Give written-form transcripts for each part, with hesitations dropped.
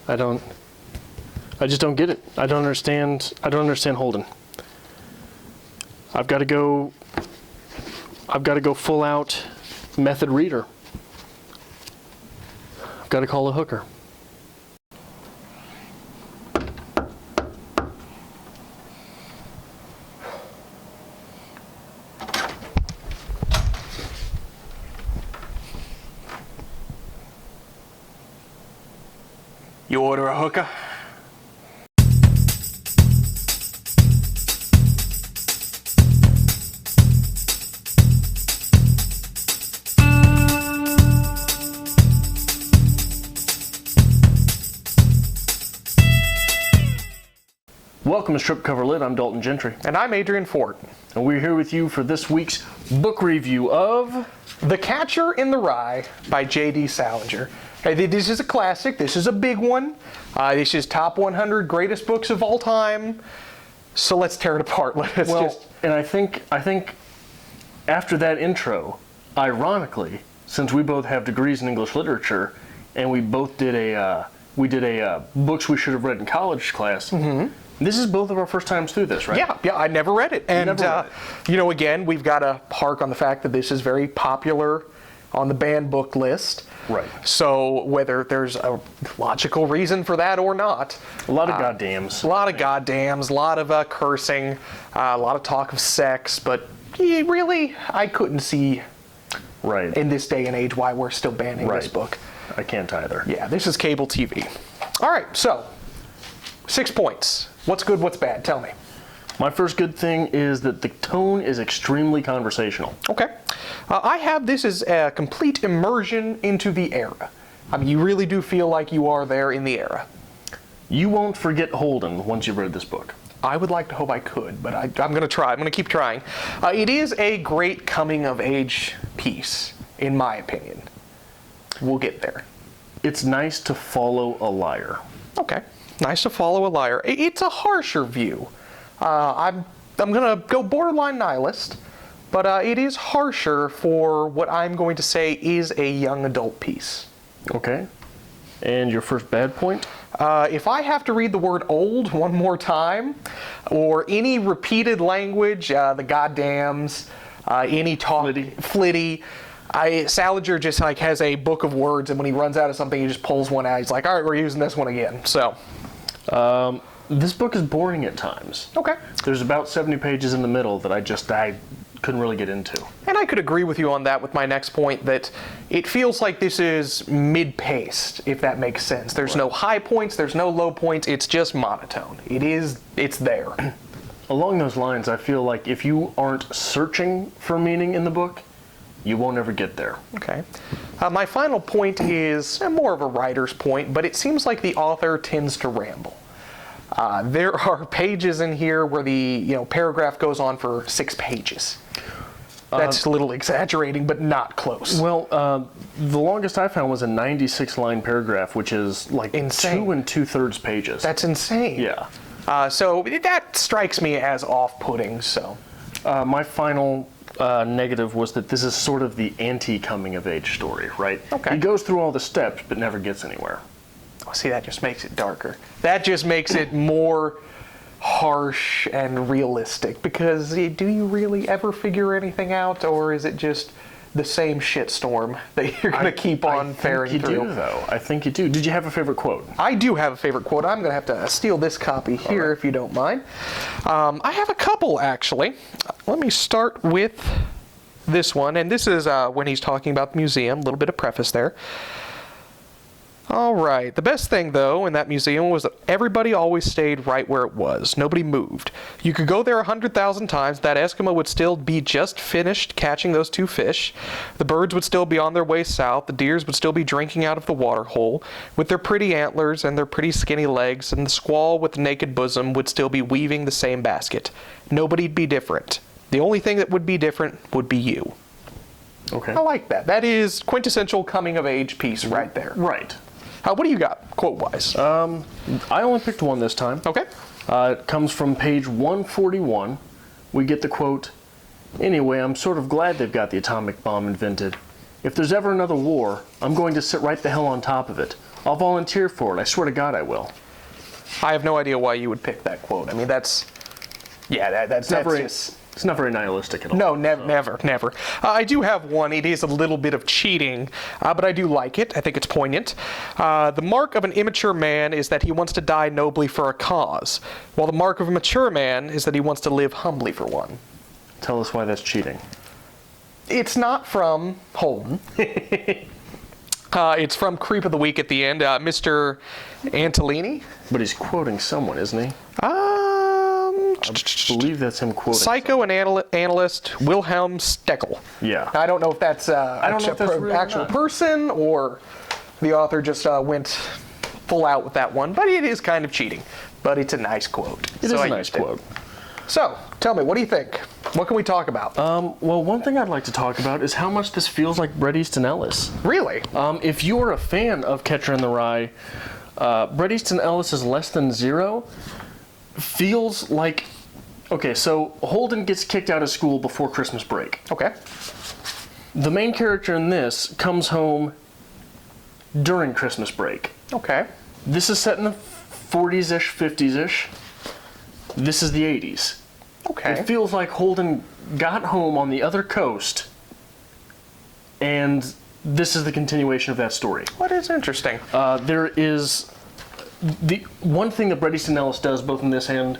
I just don't get it. I don't understand Holden. I've got to go full out method reader. I've got to call a hooker. You order a hooker? Welcome to Strip Cover Lit. I'm Dalton Gentry. And I'm Adrian Fort. And we're here with you for this week's book review of The Catcher in the Rye by J.D. Salinger. Okay, this is a classic. This is a big one. This is top 100 greatest books of all time. So let's tear it apart. And I think after that intro, ironically, since we both have degrees in English literature, and we both did a books we should have read in college class. Mm-hmm. This is both of our first times through this, right? Yeah, I never read it. And, again, we've got to hark on the fact that this is very popular on the banned book list. Right. So whether there's a logical reason for that or not. A lot of goddams. A lot of goddams, a lot of cursing, a lot of talk of sex, but really, I couldn't see in this day and age why we're still banning this book. I can't either. Yeah, this is cable TV. All right, so 6 points. What's good, what's bad? Tell me. My first good thing is that the tone is extremely conversational. Okay. I have this as a complete immersion into the era. I mean, you really do feel like you are there in the era. You won't forget Holden once you've read this book. I would like to hope I could, but I'm going to try. I'm going to keep trying. It is a great coming-of-age piece, in my opinion. We'll get there. It's nice to follow a liar. Okay. Nice to follow a liar. It's a harsher view. I'm going to go borderline nihilist, but it is harsher for what I'm going to say is a young adult piece. Okay. And your first bad point? If I have to read the word old one more time, or any repeated language, the goddams, any talk, flitty, Salinger just has a book of words, and when he runs out of something, he just pulls one out. He's like, all right, we're using this one again. So, this book is boring at times. Okay. There's about 70 pages in the middle that I couldn't really get into. And I could agree with you on that with my next point, that it feels like this is mid-paced, if that makes sense. There's no high points, there's no low points, it's just monotone. It's there. Along those lines, I feel like if you aren't searching for meaning in the book, you won't ever get there. Okay. My final point is more of a writer's point, but it seems like the author tends to ramble. There are pages in here where the paragraph goes on for 6 pages. That's a little exaggerating, but not close. Well, the longest I found was a 96-line paragraph, which is like insane. 2 2/3 pages. That's insane. Yeah. So that strikes me as off-putting. So, my final negative was that this is sort of the anti-coming-of-age story, right? Okay. He goes through all the steps, but never gets anywhere. Oh, see, that just makes it darker. That just makes it more harsh and realistic, because do you really ever figure anything out, or is it just the same shitstorm that you're going to keep on faring through? I think you do, though. I think you do. Did you have a favorite quote? I do have a favorite quote. I'm going to have to steal this copy here, if you don't mind. I have a couple, actually. Let me start with this one, and this is when he's talking about the museum. A little bit of preface there. All right. The best thing, though, in that museum was that everybody always stayed right where it was. Nobody moved. You could go there 100,000 times. That Eskimo would still be just finished catching those 2 fish. The birds would still be on their way south. The deers would still be drinking out of the water hole with their pretty antlers and their pretty skinny legs. And the squaw with the naked bosom would still be weaving the same basket. Nobody'd be different. The only thing that would be different would be you. Okay. I like that. That is quintessential coming-of-age piece right there. Right. What do you got, quote-wise? I only picked one this time. Okay. It comes from page 141. We get the quote, "Anyway, I'm sort of glad they've got the atomic bomb invented. If there's ever another war, I'm going to sit right the hell on top of it. I'll volunteer for it. I swear to God I will. I have no idea why you would pick that quote. I mean, that's just... It's not very nihilistic at all. No, never. I do have one. It is a little bit of cheating, but I do like it. I think it's poignant. The mark of an immature man is that he wants to die nobly for a cause, while the mark of a mature man is that he wants to live humbly for one. Tell us why that's cheating. It's not from Holden. It's from Creep of the Week at the end, Mr. Antolini. But he's quoting someone, isn't he? I believe that's him quoting. Psycho and analyst Wilhelm Steckel. Yeah. Now, I don't know if that's really actual person or the author just went full out with that one, but it is kind of cheating. But it's a nice quote. It is a nice quote. So, tell me, what do you think? What can we talk about? Well, one thing I'd like to talk about is how much this feels like Bret Easton Ellis. Really? If you are a fan of Catcher in the Rye, Bret Easton Ellis' Less Than Zero feels like... Okay, so Holden gets kicked out of school before Christmas break. Okay. The main character in this comes home during Christmas break. Okay. This is set in the 40s-ish, 50s-ish. This is the 80s. Okay. It feels like Holden got home on the other coast, and this is the continuation of that story. What is interesting? There is the one thing that Bret Easton Ellis does, both in this and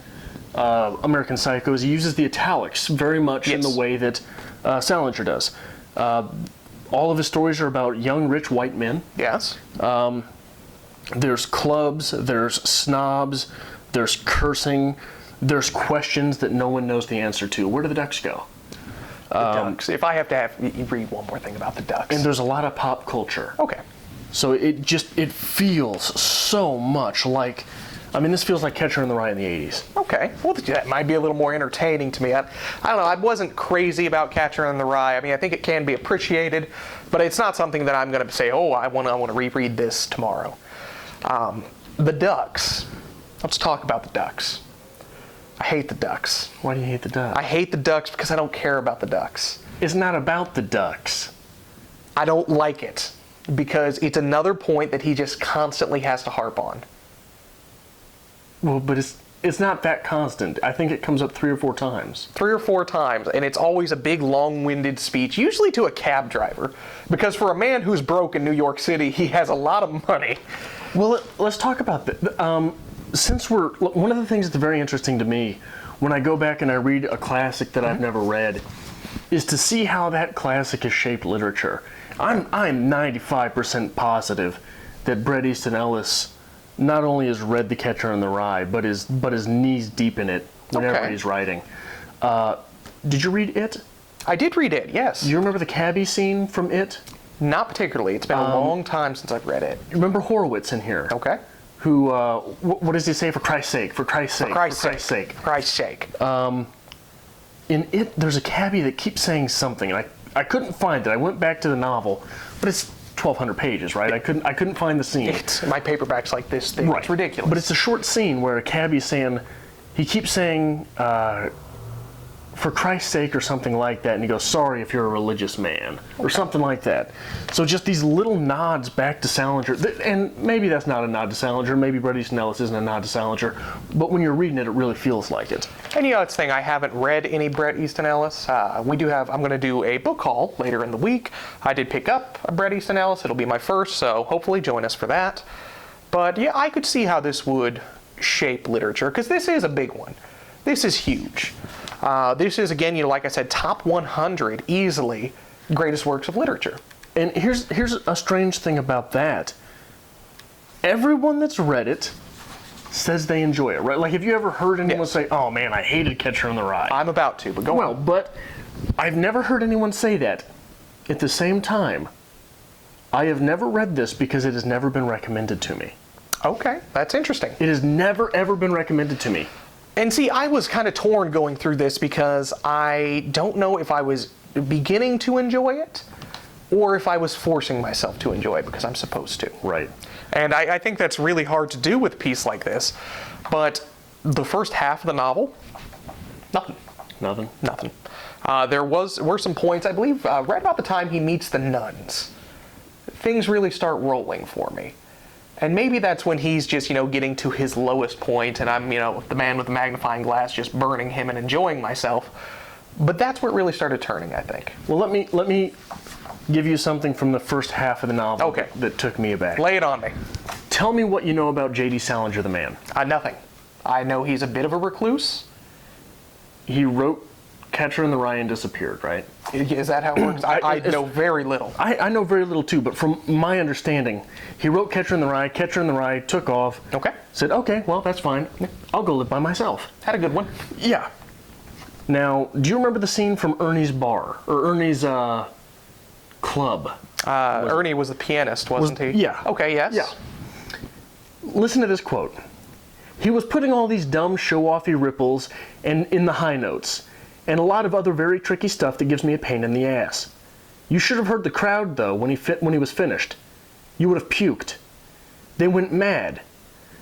American Psycho, is he uses the italics very much in the way that Salinger does. All of his stories are about young, rich white men. Yes. There's clubs, there's snobs, there's cursing, there's questions that no one knows the answer to. Where do the ducks go? The ducks. If I have to you read one more thing about the ducks. And there's a lot of pop culture. Okay. So it feels so much like, I mean, this feels like Catcher in the Rye in the 80s. Okay. Well, that might be a little more entertaining to me. I don't know. I wasn't crazy about Catcher in the Rye. I mean, I think it can be appreciated, but it's not something that I'm going to say, oh, I want to reread this tomorrow. The ducks. Let's talk about the ducks. I hate the ducks. Why do you hate the ducks? I hate the ducks because I don't care about the ducks. It's not about the ducks. I don't like it because it's another point that he just constantly has to harp on. Well, but it's not that constant. I think it comes up 3 or 4 times. 3 or 4 times, and it's always a big, long-winded speech, usually to a cab driver. Because for a man who's broke in New York City, he has a lot of money. Well, let's talk about that. Since one of the things that's very interesting to me when I go back and I read a classic that I've never read is to see how that classic has shaped literature. I'm 95% positive that Bret Easton Ellis not only has read The Catcher in the Rye, but is knees deep in it whenever he's writing. Did you read It? I did read It, yes. Do you remember the cabbie scene from It? Not particularly. It's been a long time since I've read it. You remember Horowitz in here? Okay. Who, what does he say? For Christ's sake, for Christ's sake, for Christ's sake. For Christ's sake. In It, there's a cabbie that keeps saying something, and I couldn't find it. I went back to the novel, but it's 1,200 pages, right? I couldn't find the scene. My paperback's like this thing. Right. It's ridiculous. But it's a short scene where a cabbie's saying, he keeps saying, for Christ's sake or something like that, and he goes, sorry if you're a religious man, or something like that. So just these little nods back to Salinger, and maybe that's not a nod to Salinger, maybe Bret Easton Ellis isn't a nod to Salinger, but when you're reading it, it really feels like it. And you know, it's the thing, I haven't read any Bret Easton Ellis. I'm going to do a book haul later in the week. I did pick up a Bret Easton Ellis, it'll be my first, so hopefully join us for that. But yeah, I could see how this would shape literature, because this is a big one. This is huge. This is, again, like I said, top 100 easily greatest works of literature. And here's a strange thing about that. Everyone that's read it says they enjoy it, right? Like, have you ever heard anyone say, oh man, I hated Catcher in the Rye? I'm about to, but go on. Well, but I've never heard anyone say that. At the same time, I have never read this because it has never been recommended to me. Okay, that's interesting. It has never, ever been recommended to me. And see, I was kind of torn going through this because I don't know if I was beginning to enjoy it or if I was forcing myself to enjoy it because I'm supposed to. Right. And I think that's really hard to do with a piece like this. But the first half of the novel, nothing. Nothing. There were some points, I believe, right about the time he meets the nuns. Things really start rolling for me. And maybe that's when he's just, getting to his lowest point, and I'm, the man with the magnifying glass just burning him and enjoying myself. But that's where it really started turning, I think. Well, let me give you something from the first half of the novel that took me aback. Lay it on me. Tell me what you know about J.D. Salinger, the man. Nothing. I know he's a bit of a recluse. He wrote Catcher in the Rye and disappeared, right? Is that how it works? I know very little. I know very little too, but from my understanding, he wrote Catcher in the Rye took off. Okay. Said, okay, well, that's fine. I'll go live by myself. Had a good one. Yeah. Now, do you remember the scene from Ernie's bar, or Ernie's club? Ernie was the pianist, wasn't he? Yeah. Okay, yes. Yeah. Listen to this quote. He was putting all these dumb show-offy ripples and in the high notes, and a lot of other very tricky stuff that gives me a pain in the ass. You should have heard the crowd, though, when he was finished. You would have puked. They went mad.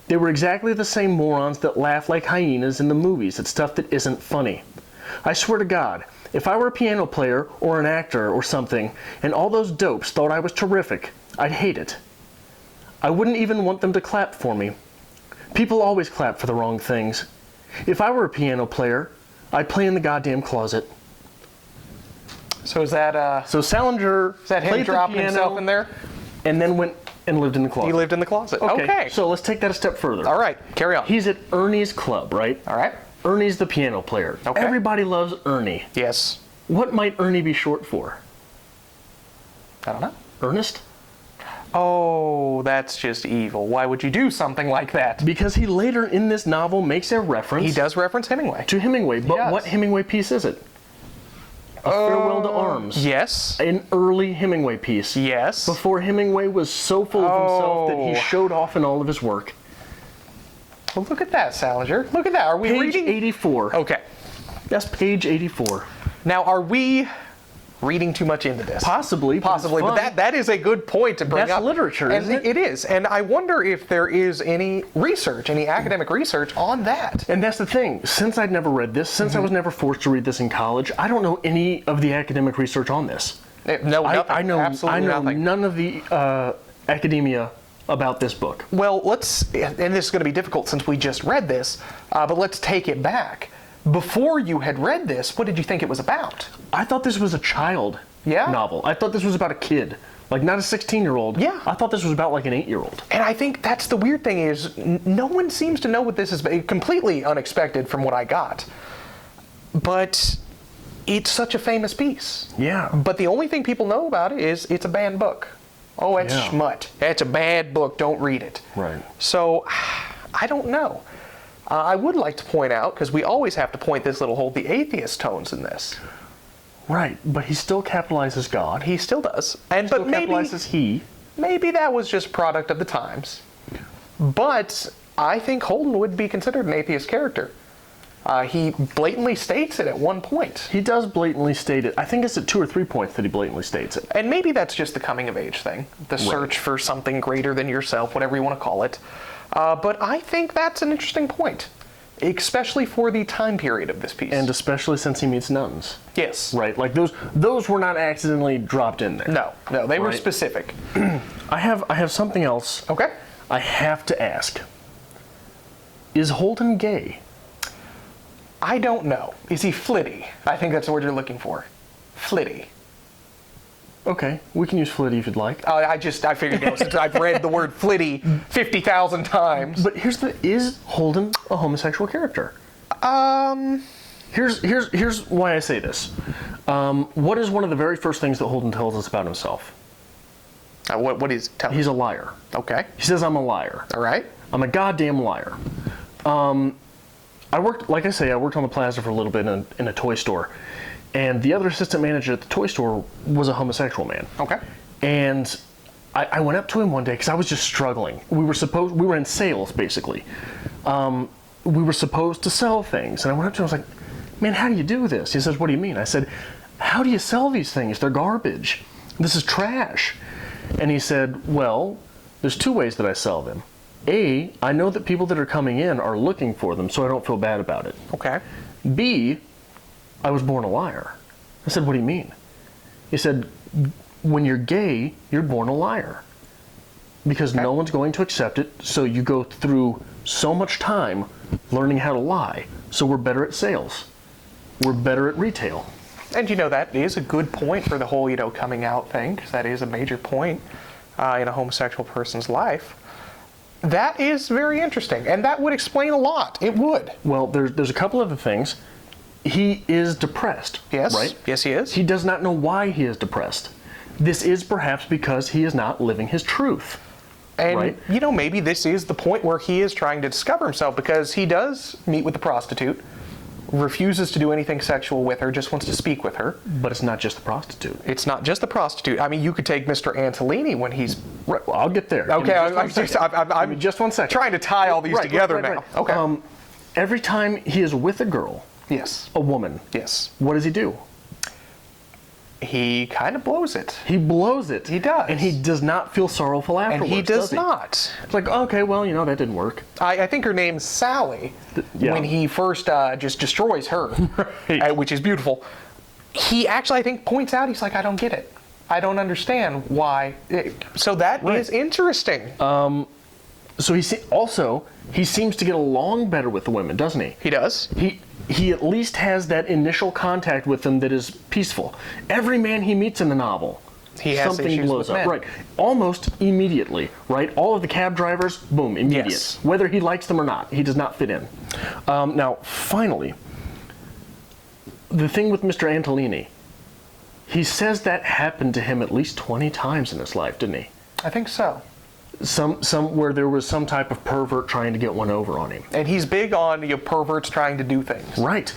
They were exactly the same morons that laugh like hyenas in the movies at stuff that isn't funny. I swear to God, if I were a piano player or an actor or something, and all those dopes thought I was terrific, I'd hate it. I wouldn't even want them to clap for me. People always clap for the wrong things. If I were a piano player, I'd play in the goddamn closet. So is that So Salinger is that him played dropping the piano, himself in there? and then went and lived in the closet. He lived in the closet. Okay. So let's take that a step further. All right, carry on. He's at Ernie's club, right? All right. Ernie's the piano player. Okay. Everybody loves Ernie. Yes. What might Ernie be short for? I don't know. Ernest? Oh, that's just evil. Why would you do something like that? Because he later in this novel makes a reference He does reference Hemingway. to Hemingway. But does. what Hemingway piece is it? A Farewell to Arms. Yes. An early Hemingway piece. Yes. Before Hemingway was so full of himself that he Oh. showed off in all of his work. Well, look at that, Salinger. Look at that. Are we Page reading? 84. Okay. That's page 84. Now, are we reading too much into this? Possibly. Possibly, it's but fun. that is a good point to bring That's up. literature, and isn't it? It is, and I wonder if there is any research, any academic research on that. And that's the thing. Since I'd never read this, since I was never forced to read this in college, I don't know any of the academic research on this. No, nothing. I know Absolutely nothing. none of the academia about this book. Well, and this is going to be difficult since we just read this, but let's take it back. Before you had read this, what did you think it was about? I thought this was a child novel. I thought this was about a kid, like not a 16-year-old. Yeah. I thought this was about like an 8-year-old. And I think that's the weird thing is no one seems to know what this is. Completely unexpected from what I got. But it's such a famous piece. Yeah. But the only thing people know about it is it's a banned book. Oh, it's Yeah. schmut. It's a bad book. Don't read it. Right. So, I don't know. I would like to point out, because we always have to point this little hole, the atheist tones in this. Right, but he still capitalizes God. He still does. And Still but maybe capitalizes he. maybe that was just product of the times. But I think Holden would be considered an atheist character. He blatantly states it at one point. He does blatantly state it. I think it's at 2 or 3 points that he blatantly states it. And maybe that's just the coming of age thing, the search for something greater than yourself, whatever you want to call it. But I think that's an interesting point, especially for the time period of this piece. And especially since he meets nuns. yes. Right, like those were not accidentally dropped in there. No, they were Right. specific. I have something else Okay. I have to ask. Is Holden gay? I don't know. Is he flitty? I think that's the word you're looking for. Flitty. Okay, we can use flitty if you'd like. I figured, since I've read the word flitty 50,000 times. But is Holden a homosexual character? Here's why I say this. What is one of the very first things that Holden tells us about himself? What is tell me? He's a liar. Okay. He says, I'm a liar. All right. I'm a goddamn liar. I worked on the plaza for a little bit in a toy store. And the other assistant manager at the toy store was a homosexual man. Okay. And I went up to him one day because I was just struggling. We were in sales, basically. We were supposed to sell things. And I went up to him, I was like, man, how do you do this? He says, what do you mean? I said, how do you sell these things? They're garbage. This is trash. And he said, well, there's 2 ways that I sell them. A, I know that people that are coming in are looking for them, so I don't feel bad about it. Okay. B, I was born a liar. I said, what do you mean? He said, when you're gay, you're born a liar. because no one's going to accept it. So you go through so much time learning how to lie. So we're better at sales. We're better at retail. And that is a good point for the whole coming out thing, because that is a major point in a homosexual person's life. That is very interesting, and that would explain a lot. It would. Well, there's a couple other things. He is depressed. Yes. Right? Yes, he is. He does not know why he is depressed. This is perhaps because he is not living his truth. And, right? Maybe this is the point where he is trying to discover himself, because he does meet with the prostitute, refuses to do anything sexual with her, just wants to speak with her. But it's not just the prostitute. It's not just the prostitute. I mean, you could take Mr. Antolini when he's... Right, well, I'll get there. Okay, I'm just one second. Trying to tie all these together now. Right. Okay. Every time he is with a girl, Yes. a woman, Yes. what does he do? He kind of blows it. He blows it. He does. And he does not feel sorrowful afterwards. And he does not. It's like, okay, well, that didn't work. I think her name's Sally. Yeah. When he first just destroys her, Right. which is beautiful. He actually, I think, points out, he's like, I don't get it. I don't understand why. So that is interesting. So he seems to get along better with the women, doesn't he? He does. He at least has that initial contact with them that is peaceful. Every man he meets in the novel, He has something issues blows with up. men. Right. Almost immediately. Right. All of the cab drivers, boom, immediate. Yes. Whether he likes them or not, he does not fit in. Now, finally, the thing with Mr. Antolini, he says that happened to him at least 20 times in his life, didn't he? I think so. Some where there was some type of pervert trying to get one over on him. And he's big on perverts trying to do things. Right.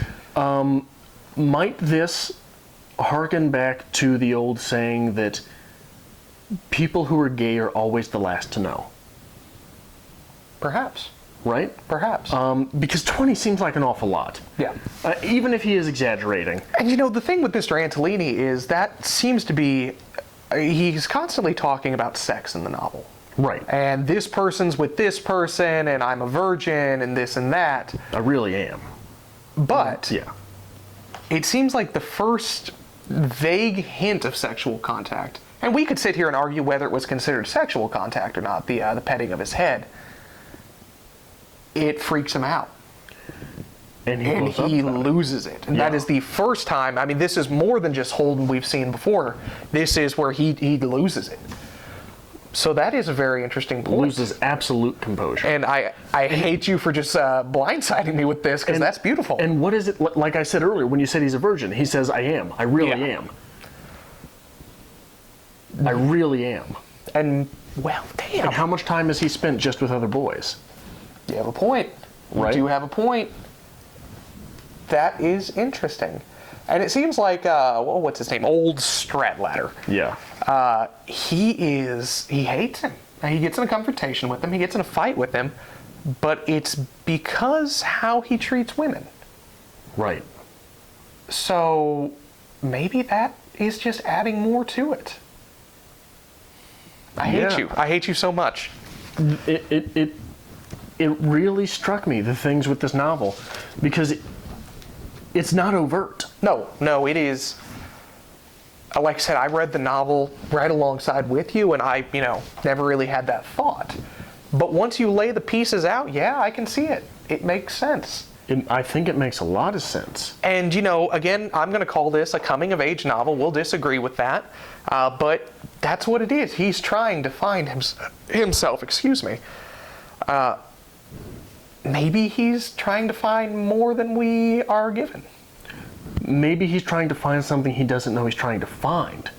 Might this harken back to the old saying that people who are gay are always the last to know? Perhaps. Right? Perhaps. Because 20 seems like an awful lot. Yeah. Even if he is exaggerating. And the thing with Mr. Antolini is that seems to be, he's constantly talking about sex in the novel. Right. And this person's with this person, and I'm a virgin, and this and that. I really am. But Yeah. it seems like the first vague hint of sexual contact, and we could sit here and argue whether it was considered sexual contact or not, the petting of his head, it freaks him out. And He loses it. And that is the first time. I mean, this is more than just Holden we've seen before. This is where he loses it. So that is a very interesting point. Loses absolute composure. And I hate you for just blindsiding me with this, because that's beautiful. And what is it, like I said earlier, when you said he's a virgin, he says, I am. I really am. I really am. And, well, damn. And how much time has he spent just with other boys? You have a point. Right? You do have a point. That is interesting. And it seems like, what's his name? Old Stratladder. Yeah. He hates him. He gets in a confrontation with him. He gets in a fight with him. But it's because how he treats women. Right. So maybe that is just adding more to it. I hate you. I hate you so much. It really struck me, the things with this novel, because it's not overt. No, it is. Like I said, I read the novel right alongside with you, and I, never really had that thought. But once you lay the pieces out, yeah, I can see it. It makes sense. I think it makes a lot of sense. And, again, I'm going to call this a coming-of-age novel. We'll disagree with that. But that's what it is. He's trying to find himself. Excuse me. Maybe he's trying to find more than we are given. Maybe he's trying to find something he doesn't know he's trying to find.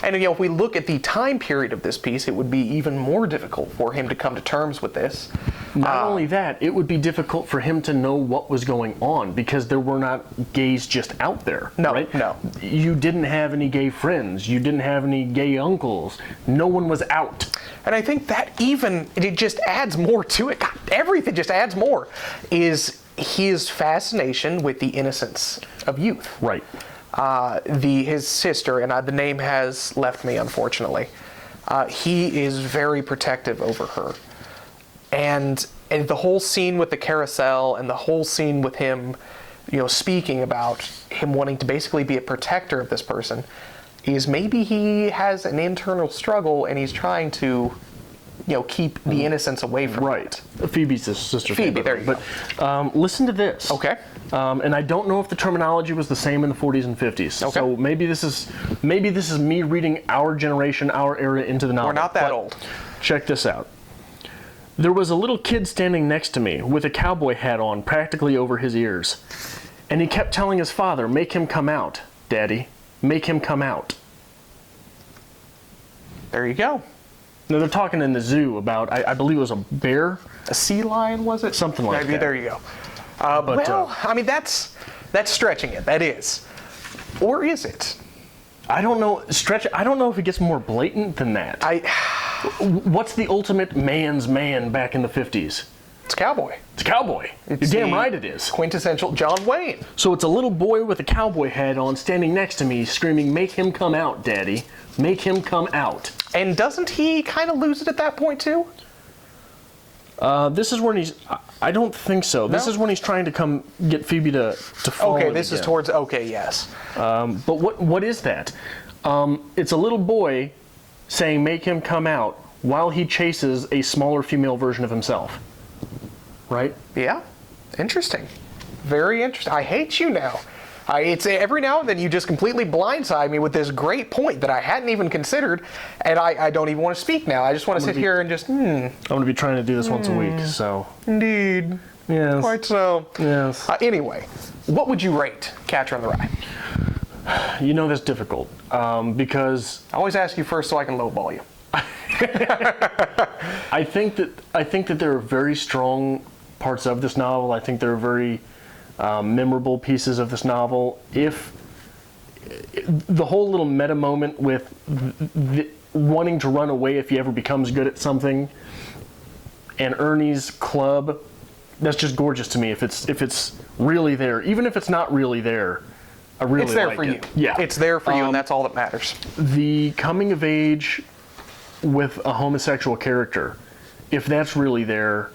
And if we look at the time period of this piece, it would be even more difficult for him to come to terms with this. Not only that, it would be difficult for him to know what was going on, because there were not gays just out there. No, right? no. You didn't have any gay friends. You didn't have any gay uncles. No one was out. And I think that it just adds more to it. God, everything just adds more. Is his fascination with the innocence of youth. Right. His sister, and the name has left me, unfortunately. He is very protective over her. And the whole scene with the carousel, and the whole scene with him, speaking about him wanting to basically be a protector of this person, is maybe he has an internal struggle and he's trying to keep the innocence away from Right. Phoebe's his sister. Phoebe, there you go. But listen to this. Okay. And I don't know if the terminology was the same in the 40s and 50s. Okay. So maybe this is me reading our generation, our era into the novel. We're not that But old. Check this out. There was a little kid standing next to me with a cowboy hat on practically over his ears. And he kept telling his father, "Make him come out, Daddy. Make him come out." There you go. Now they're talking in the zoo about, I believe it was a bear. A sea lion, was it? Something like Maybe, that. there you go. I mean, that's stretching it. That is. Or is it? I don't know. I don't know if it gets more blatant than that. What's the ultimate man's man back in the 50s? It's cowboy. It's a cowboy. It's You're damn the right it is. Quintessential John Wayne. So it's a little boy with a cowboy hat on standing next to me screaming, "Make him come out, Daddy. Make him come out." And doesn't he kind of lose it at that point, too? This is when he's... I don't think so. This No? is when he's trying to come get Phoebe to fall Okay, in this is again. towards... Okay, yes. But what is that? It's a little boy saying, "Make him come out," while he chases a smaller female version of himself. Right? Yeah. Interesting. Very interesting. I hate you now. It's every now and then you just completely blindside me with this great point that I hadn't even considered, and I don't even want to speak now. I just want to sit here and just, I'm going to be trying to do this once a week, so... Indeed. Yes. Quite so. Yes. Anyway, what would you rate Catcher in the Rye? You know that's difficult, because... I always ask you first so I can lowball you. I think that there are very strong parts of this novel. I think there are very memorable pieces of this novel. If the whole little meta moment with wanting to run away if he ever becomes good at something, and Ernie's club, that's just gorgeous to me. If it's really there, even if it's not really there, I really It's there like for it. you. Yeah, It's there for you, and that's all that matters. the coming of age with a homosexual character, if that's really there,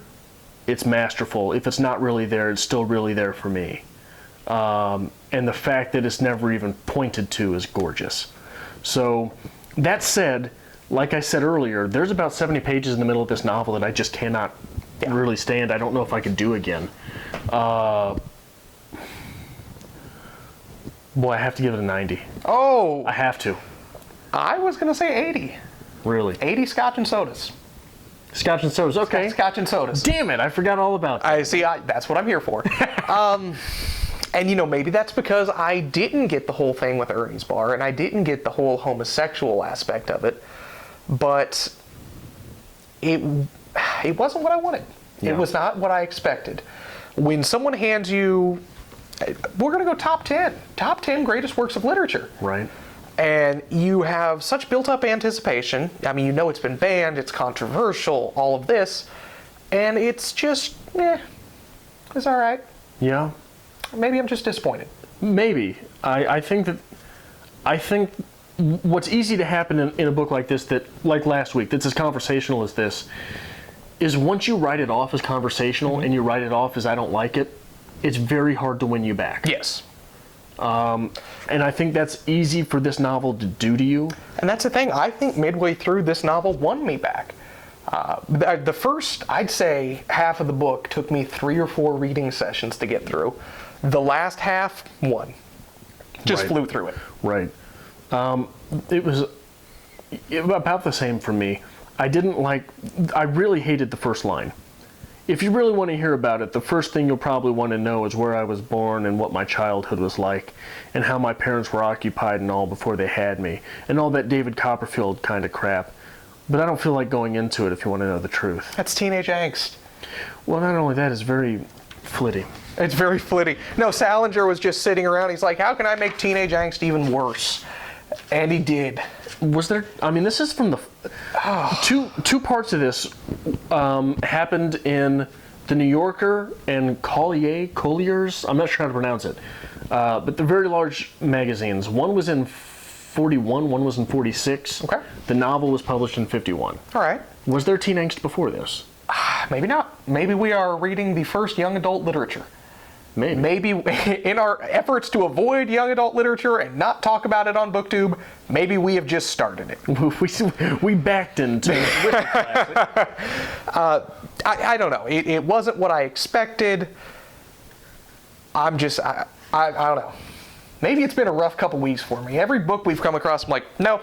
it's masterful. If it's not really there, it's still really there for me. And the fact that it's never even pointed to is gorgeous. So, that said, like I said earlier, there's about 70 pages in the middle of this novel that I just cannot really stand. I don't know if I could do again. Boy, I have to give it a 90. Oh, I have to. I was going to say 80. Really. 80 scotch and sodas. Scotch and sodas, okay. Scotch and sodas. Damn it, I forgot all about that. I see. That's what I'm here for. And maybe that's because I didn't get the whole thing with Ernie's Bar, and I didn't get the whole homosexual aspect of it. But it wasn't what I wanted. Yeah. It was not what I expected. When someone hands you, we're going to go top 10 greatest works of literature. Right. And you have such built-up anticipation. I mean, it's been banned, it's controversial, all of this, and it's just, it's all right. Yeah. Maybe I'm just disappointed. Maybe. I think what's easy to happen in a book like this, that, like last week, that's as conversational as this, is once you write it off as conversational and you write it off as I don't like it, it's very hard to win you back. Yes. And I think that's easy for this novel to do to you. And that's the thing. I think midway through, this novel won me back. The first, I'd say, half of the book took me 3 or 4 reading sessions to get through. The last half, one. Just Right. flew through it. Right. It was about the same for me. I really hated the first line. If you really want to hear about it, the first thing you'll probably want to know is where I was born and what my childhood was like and how my parents were occupied and all before they had me and all that David Copperfield kind of crap. But I don't feel like going into it if you want to know the truth. That's teenage angst. Well, not only that, it's very flitty. It's very flitty. No, Salinger was just sitting around. He's like, how can I make teenage angst even worse? And he did. Was there? I mean, this is from the two parts of this happened in the New Yorker and Collier's. I'm not sure how to pronounce it, but they're very large magazines. One was in 41, one was in 46. Okay. The novel was published in 51. All right. Was there teen angst before this? Maybe not. Maybe we are reading the first young adult literature. Maybe in our efforts to avoid young adult literature and not talk about it on BookTube, maybe we have just started it. We backed into I don't know. It wasn't what I expected. I don't know. Maybe it's been a rough couple weeks for me. Every book we've come across, I'm like, no,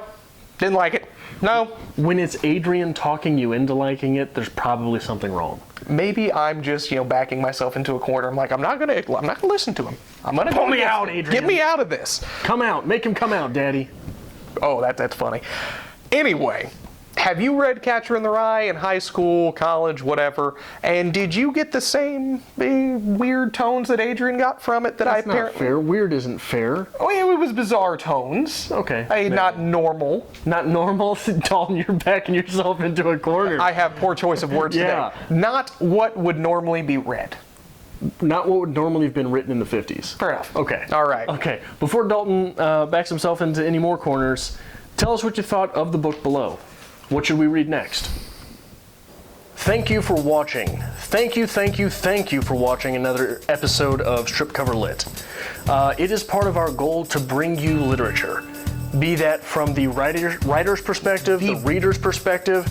didn't like it. No. When it's Adrian talking you into liking it, there's probably something wrong. Maybe I'm just, backing myself into a corner. I'm like, I'm not gonna listen to him. I'm gonna pull me out, Adrian. Get me out of this. Come out. Make him come out, Daddy. Oh, that's funny. Anyway, have you read Catcher in the Rye in high school, college, whatever? And did you get the same weird tones that Adrian got from it That's not fair. Weird isn't fair. Oh, yeah, it was bizarre tones. Okay. Not normal. Not normal? Dalton, you're backing yourself into a corner. I have poor choice of words today. Not what would normally be read. Not what would normally have been written in the 50s. Fair enough. Okay. All right. Okay. Before Dalton backs himself into any more corners, tell us what you thought of the book below. What should we read next? Thank you for watching. Thank you for watching another episode of Strip Cover Lit. It is part of our goal to bring you literature. Be that from the writer's perspective, the reader's perspective,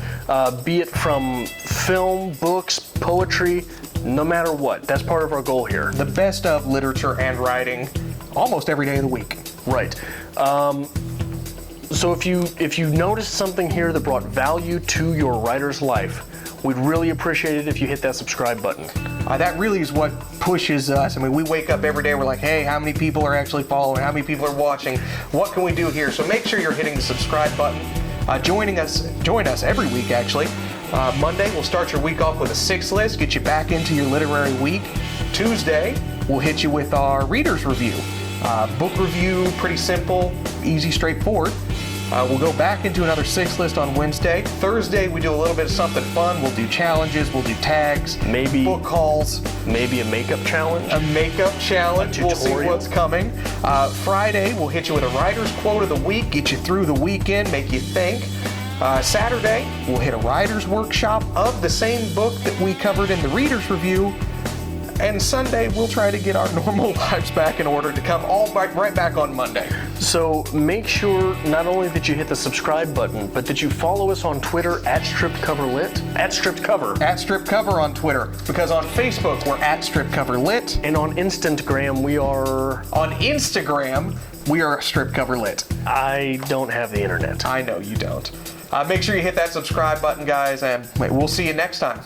be it from film, books, poetry, no matter what. That's part of our goal here. The best of literature and writing almost every day of the week. Right. So if you noticed something here that brought value to your writer's life, we'd really appreciate it if you hit that subscribe button. That really is what pushes us. I mean, we wake up every day, we're like, hey, how many people are actually following? How many people are watching? What can we do here? So make sure you're hitting the subscribe button. Join us every week, actually. Monday, we'll start your week off with a 6 list, get you back into your literary week. Tuesday, we'll hit you with our reader's review. Book review, pretty simple, easy, straightforward. We'll go back into another 6 list on Wednesday. Thursday, we do a little bit of something fun. We'll do challenges, we'll do tags, maybe book hauls. Maybe a makeup challenge. A makeup challenge. We'll see what's coming. Friday, we'll hit you with a writer's quote of the week, get you through the weekend, make you think. Saturday, we'll hit a writer's workshop of the same book that we covered in the reader's review. And Sunday, we'll try to get our normal lives back in order to come right back on Monday. So make sure not only that you hit the subscribe button, but that you follow us on Twitter at @StrippedCoverLit, @StrippedCover. @StrippedCover on Twitter. Because on Facebook, we're @StrippedCoverLit. And on Instagram, we are... On Instagram, we are @StrippedCoverLit. I don't have the internet. I know you don't. Make sure you hit that subscribe button, guys, and we'll see you next time.